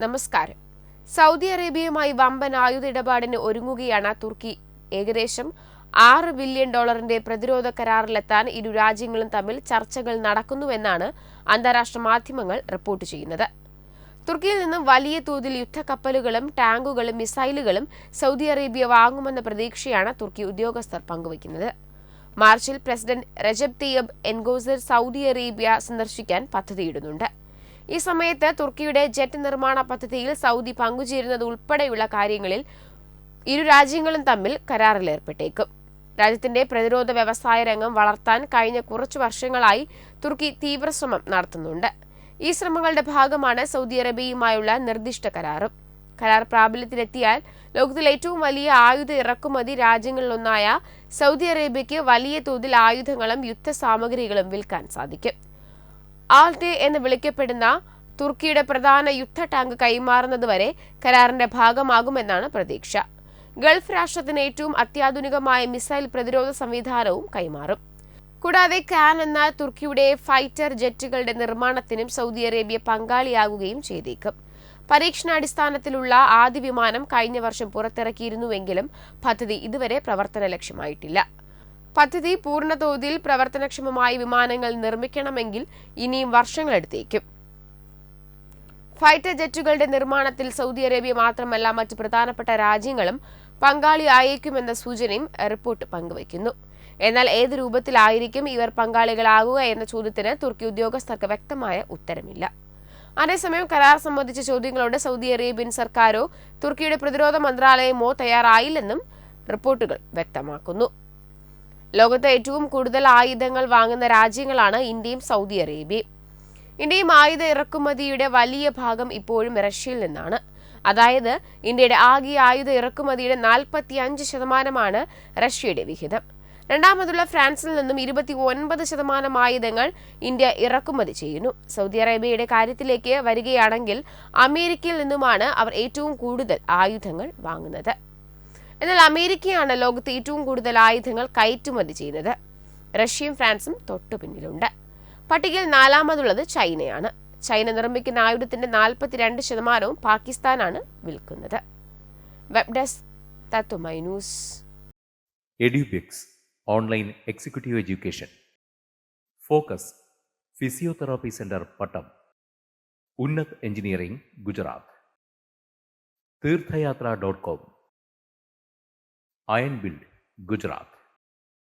നമസ്കാരം. സൗദി അറേബ്യയുമായി വമ്പൻ ആയുധ ഇടപാടിന് ഒരുങ്ങുകയാണ് തുർക്കി. ഏകദേശം $6 ബില്യൺ പ്രതിരോധ കരാറിലെത്താൻ ഇരു രാജ്യങ്ങളും തമ്മിൽ ചർച്ചകൾ നടക്കുന്നുവെന്നാണ് അന്താരാഷ്ട്ര മാധ്യമങ്ങൾ റിപ്പോർട്ട് ചെയ്യുന്നത്. തുർക്കിയിൽ നിന്നും വലിയ തോതിൽ യുദ്ധക്കപ്പലുകളും ടാങ്കുകളും മിസൈലുകളും സൗദി അറേബ്യ വാങ്ങുമെന്ന പ്രതീക്ഷയാണ് തുർക്കി ഉദ്യോഗസ്ഥർ പങ്കുവയ്ക്കുന്നത്. മാർച്ചിൽ president Recep Tayyip Erdogan Saudi Arabia സന്ദർശിക്കാൻ പദ്ധതിയിടുന്നുണ്ട്. ഈ സമയത്ത് തുർക്കിയുടെ ജെറ്റ് നിർമ്മാണ പദ്ധതിയിൽ സൗദി പങ്കുചേരുന്നത് ഉൾപ്പെടെയുള്ള കാര്യങ്ങളിൽ ഇരു രാജ്യങ്ങളും തമ്മിൽ കരാറിലേർപ്പെട്ടേക്കും. രാജ്യത്തിന്റെ പ്രതിരോധ വ്യവസായ രംഗം വളർത്താൻ കഴിഞ്ഞ കുറച്ചു വർഷങ്ങളായി തുർക്കി തീവ്രശ്രമം നടത്തുന്നുണ്ട്. ഈ ശ്രമങ്ങളുടെ ഭാഗമാണ് സൗദി അറേബ്യയുമായുള്ള നിർദ്ദിഷ്ട കരാറും. കരാർ പ്രാബല്യത്തിലെത്തിയാൽ ലോകത്തിലെ ഏറ്റവും വലിയ ആയുധ ഇറക്കുമതി രാജ്യങ്ങളിലൊന്നായ സൗദി അറേബ്യയ്ക്ക് വലിയ തോതിൽ ആയുധങ്ങളും യുദ്ധസാമഗ്രികളും വിൽക്കാൻ സാധിക്കും. ആൾട്ടെ എന്ന് വിളിക്കപ്പെടുന്ന തുർക്കിയുടെ പ്രധാന യുദ്ധ ടാങ്ക് കൈമാറുന്നതുവരെ കരാറിന്റെ ഭാഗമാകുമെന്നാണ് പ്രതീക്ഷ. ഗൾഫ് രാഷ്ട്രത്തിന് ഏറ്റവും അത്യാധുനികമായ മിസൈൽ പ്രതിരോധ സംവിധാനവും കൈമാറും. കൂടാതെ കാൻ എന്ന തുർക്കിയുടെ ഫൈറ്റർ ജെറ്റുകളുടെ നിർമ്മാണത്തിനും സൗദി അറേബ്യ പങ്കാളിയാകുകയും ചെയ്തേക്കും. പരീക്ഷണാടിസ്ഥാനത്തിലുള്ള ആദ്യ വിമാനം കഴിഞ്ഞ വർഷം പുറത്തിറക്കിയിരുന്നുവെങ്കിലും പദ്ധതി ഇതുവരെ പ്രവർത്തന ലക്ഷ്യമായിട്ടില്ല. പദ്ധതി പൂർണ്ണതോതിൽ പ്രവർത്തനക്ഷമമായ വിമാനങ്ങൾ നിർമ്മിക്കണമെങ്കിൽ ഇനിയും വർഷങ്ങളെടുത്തേക്കും. ഫൈറ്റർ ജെറ്റുകളുടെ നിർമ്മാണത്തിൽ സൗദി അറേബ്യ മാത്രമല്ല മറ്റ് പ്രധാനപ്പെട്ട രാജ്യങ്ങളും പങ്കാളിയായേക്കുമെന്ന സൂചനയും റിപ്പോർട്ട് പങ്കുവയ്ക്കുന്നു. എന്നാൽ ഏത് രൂപത്തിലായിരിക്കും ഇവർ പങ്കാളികളാകുക എന്ന ചോദ്യത്തിന് തുർക്കി ഉദ്യോഗസ്ഥർക്ക് വ്യക്തമായ ഉത്തരമില്ല. അതേസമയം കരാർ സംബന്ധിച്ച ചോദ്യങ്ങളോട് സൗദി അറേബ്യൻ സർക്കാരോ തുർക്കിയുടെ പ്രതിരോധ മന്ത്രാലയമോ തയ്യാറായില്ലെന്നും റിപ്പോർട്ടുകൾ വ്യക്തമാക്കുന്നു. ലോകത്ത് ഏറ്റവും കൂടുതൽ ആയുധങ്ങൾ വാങ്ങുന്ന രാജ്യങ്ങളാണ് ഇന്ത്യയും സൗദി അറേബ്യയും. ഇന്ത്യയും ആയുധ ഇറക്കുമതിയുടെ വലിയ ഭാഗം ഇപ്പോഴും റഷ്യയിൽ നിന്നാണ്. അതായത് ഇന്ത്യയുടെ ആകെ ആയുധ ഇറക്കുമതിയുടെ 45% റഷ്യയുടെ വിഹിതം. രണ്ടാമതുള്ള ഫ്രാൻസിൽ നിന്നും 29% ആയുധങ്ങൾ ഇന്ത്യ ഇറക്കുമതി ചെയ്യുന്നു. സൗദി അറേബ്യയുടെ കാര്യത്തിലേക്ക് വരികയാണെങ്കിൽ അമേരിക്കയിൽ നിന്നുമാണ് അവർ ഏറ്റവും കൂടുതൽ ആയുധങ്ങൾ വാങ്ങുന്നത്. എന്നാൽ അമേരിക്കയാണ് ലോകത്ത് ഏറ്റവും കൂടുതൽ ആയുധങ്ങൾ കയറ്റുമതി ചെയ്യുന്നത്. റഷ്യയും ഫ്രാൻസും തൊട്ടു പിന്നിലുണ്ട്. പട്ടികയിൽ 4ാമതുള്ളത് ചൈനയാണ്. ചൈന നിർമ്മിക്കുന്ന ആയുധത്തിന്റെ 42% പാകിസ്ഥാനാണ് വിൽക്കുന്നത്. Web desk Tatwamayi news. Edubix online executive education. Focus physiotherapy centre Pattom. Unnat engineering Gujarat. തീർത്ഥയാത്ര.com. Iron Build, Gujarat.